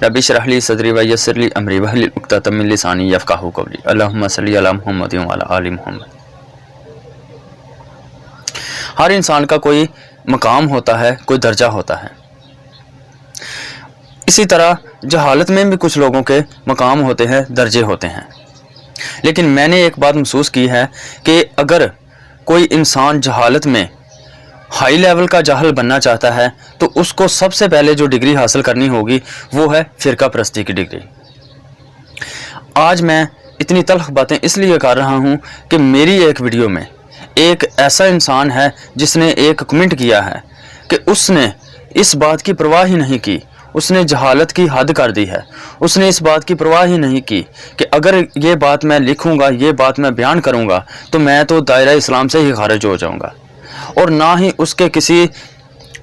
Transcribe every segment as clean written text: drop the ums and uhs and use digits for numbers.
Rabbi इश्रह ली सदरी व यस्सिर ली अमरी वहलुल उक़दतम मिन लिसानी यफ़क़हू क़ौली। अल्लाहुम्मा सल्लि अला मुहम्मद व अला आलि मुहम्मद। हर इंसान का कोई मकाम होता है, कोई दर्जा होता है। इसी तरह जहालत में भी कुछ लोगों के मकाम होते हैं, दर्जे होते हैं। लेकिन मैंने एक बात महसूस की है कि अगर कोई इंसान जहालत में हाई लेवल का जाहल बनना चाहता है तो उसको सबसे पहले जो डिग्री हासिल करनी होगी वो है फ़िरका परस्ती की डिग्री। आज मैं इतनी तल्ख बातें इसलिए कर रहा हूँ कि मेरी एक वीडियो में एक ऐसा इंसान है जिसने एक कमेंट किया है कि उसने इस बात की परवाह ही नहीं की, उसने जहालत की हद कर दी है। उसने इस बात की परवाह ही नहीं की कि अगर ये बात मैं लिखूँगा, ये बात मैं बयान करूँगा तो मैं तो दायरा इस्लाम से ही खारिज हो जाऊँगा। और ना ही उसके किसी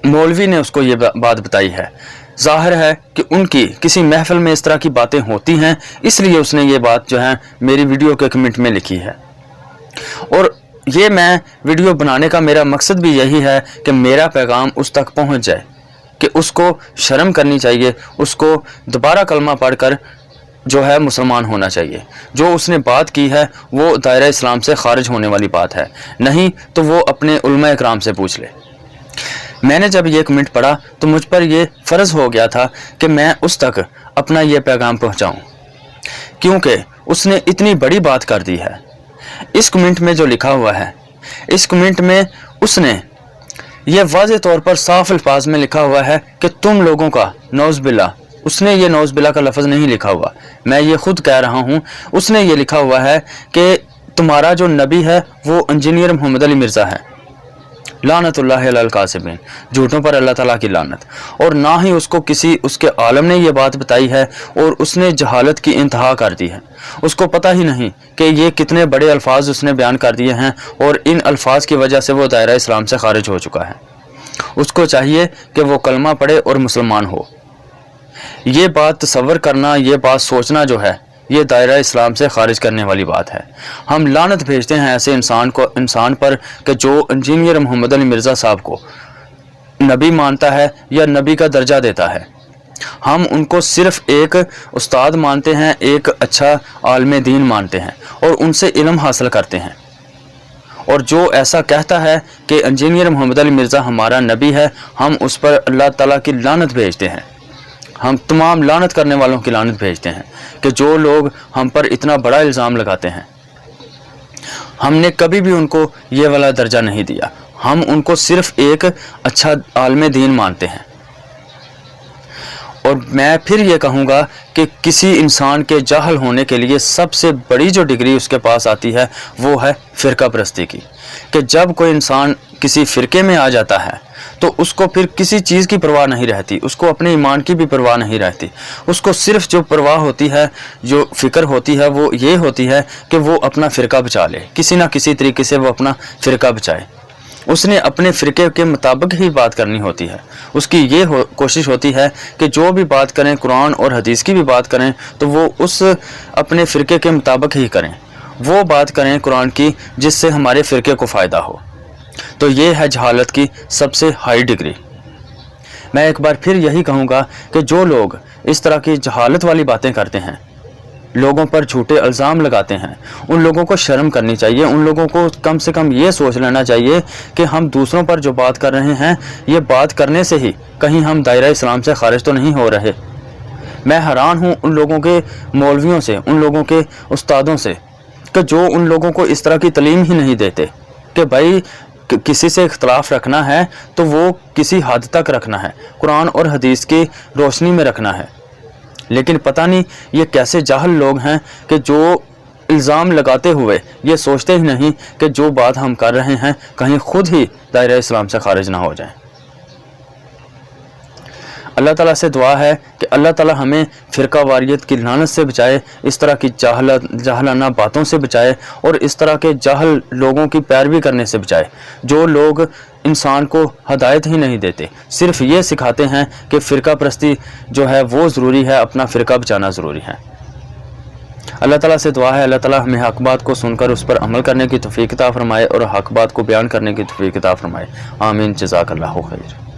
मौलवी ने उसको ये बात बताई है। ज़ाहिर है कि उनकी किसी महफिल में इस तरह की बातें होती हैं, इसलिए उसने ये बात जो है मेरी वीडियो के कमेंट में लिखी है। और ये मैं वीडियो बनाने का मेरा मकसद भी यही है कि मेरा पैगाम उस तक पहुंच जाए कि उसको शर्म करनी चाहिए, उसको दोबारा कलमा पढ़कर जो है मुसलमान होना चाहिए। जो उसने बात की है वो दायरा इस्लाम से खारिज होने वाली बात है, नहीं तो वो अपने उलमा इकराम से पूछ ले। मैंने जब ये कमेंट पढ़ा तो मुझ पर ये फ़र्ज़ हो गया था कि मैं उस तक अपना ये पैगाम पहुंचाऊं, क्योंकि उसने इतनी बड़ी बात कर दी है। इस कमेंट में जो लिखा हुआ है, इस कमेंट में उसने ये वाज़े तौर पर साफ अल्फाज में लिखा हुआ है कि तुम लोगों का नौज़ बिल्लाह, उसने ये नौज़ बिल्लाह का लफ्ज़ नहीं लिखा हुआ, मैं ये खुद कह रहा हूँ। उसने ये लिखा हुआ है कि तुम्हारा जो नबी है वो इंजीनियर मोहम्मद अली मिर्ज़ा है, लानतुल्लाहि अलल काज़िबीन, झूठों पर अल्लाह ताला की लानत। और ना ही उसको किसी उसके आलम ने ये बात बताई है, और उसने जहालत की इंतहा कर दी है। उसको पता ही नहीं कि ये कितने बड़े अल्फाज उसने बयान कर दिए हैं, और इन अल्फाज की वजह से वो दायरा इस्लाम से खारिज हो चुका है। उसको चाहिए कि वो कलमा पढ़े और मुसलमान हो। ये बात तसव्वुर करना, ये बात सोचना जो है, ये दायरा इस्लाम से खारिज करने वाली बात है। हम लानत भेजते हैं ऐसे इंसान पर कि जो इंजीनियर मोहम्मद अली मिर्ज़ा साहब को नबी मानता है या नबी का दर्जा देता है। हम उनको सिर्फ़ एक उस्ताद मानते हैं, एक अच्छा आलिम दीन मानते हैं और उनसे इल्म हासिल करते हैं। और जो ऐसा कहता है कि इंजीनियर मोहम्मद अली मिर्ज़ा हमारा नबी है, हम उस पर अल्लाह ताला की लानत भेजते हैं। हम तमाम लानत करने वालों की लानत भेजते हैं कि जो लोग हम पर इतना बड़ा इल्ज़ाम लगाते हैं। हमने कभी भी उनको ये वाला दर्जा नहीं दिया, हम उनको सिर्फ़ एक अच्छा आलिम दीन मानते हैं। और मैं फिर ये कहूँगा कि किसी इंसान के जाहल होने के लिए सबसे बड़ी जो डिग्री उसके पास आती है वो है फ़िरका परस्ती की। कि जब कोई इंसान किसी फ़िरके में आ जाता है तो उसको फिर किसी चीज़ की परवाह नहीं रहती, उसको अपने ईमान की भी परवाह नहीं रहती। उसको सिर्फ़ जो परवाह होती है, जो फ़िक्र होती है, वो ये होती है कि वो अपना फ़िरका बचा ले, किसी ना किसी तरीके से वो अपना फ़िरका बचाए। उसने अपने फ़िरके के मुताबिक ही बात करनी होती है। उसकी ये कोशिश होती है कि जो भी बात करें, कुरान और हदीस की भी बात करें, तो वो उस अपने फ़िरके के मुताबिक ही करें। वो बात करें कुरान की जिससे हमारे फ़िरके को फ़ायदा हो। तो ये है जहालत की सबसे हाई डिग्री। मैं एक बार फिर यही कहूँगा कि जो लोग इस तरह की जहालत वाली बातें करते हैं, लोगों पर झूठे इल्ज़ाम लगाते हैं, उन लोगों को शर्म करनी चाहिए। उन लोगों को कम से कम ये सोच लेना चाहिए कि हम दूसरों पर जो बात कर रहे हैं, ये बात करने से ही कहीं हम दायरा इस्लाम से खारिज तो नहीं हो रहे। मैं हैरान हूँ उन लोगों के मौलवियों से, उन लोगों के उस्तादों से कि जो उन लोगों को इस तरह की तालीम ही नहीं देते कि भाई किसी से इख्तलाफ रखना है तो वो किसी हद तक रखना है, कुरान और हदीस की रोशनी में रखना है। लेकिन पता नहीं ये कैसे जाहल लोग हैं कि जो इल्ज़ाम लगाते हुए ये सोचते ही नहीं कि जो बात हम कर रहे हैं कहीं खुद ही दायरा इस्लाम से खारिज ना हो जाए। अल्लाह ताला से दुआ है कि अल्लाह ताला हमें फ़िरका वारियत की लानत से बचाए, इस तरह की जाहलाना बातों से बचाए और इस तरह के जाहल लोगों की पैरवी करने से बचाए, जो लोग इंसान को हदायत ही नहीं देते, सिर्फ़ ये सिखाते हैं कि फ़िरका परस्ती जो है वो ज़रूरी है, अपना फ़िरका बचाना ज़रूरी है। अल्लाह ताला से दुआ है अल्लाह ताला हमें हक़ बात को सुनकर उस पर अमल करने की तौफ़ीक़ अता फ़रमाए और हक़ बात को बयान करने की तौफ़ीक़ अता फ़रमाए। आमीन। जज़ाकल्लाहु खैर।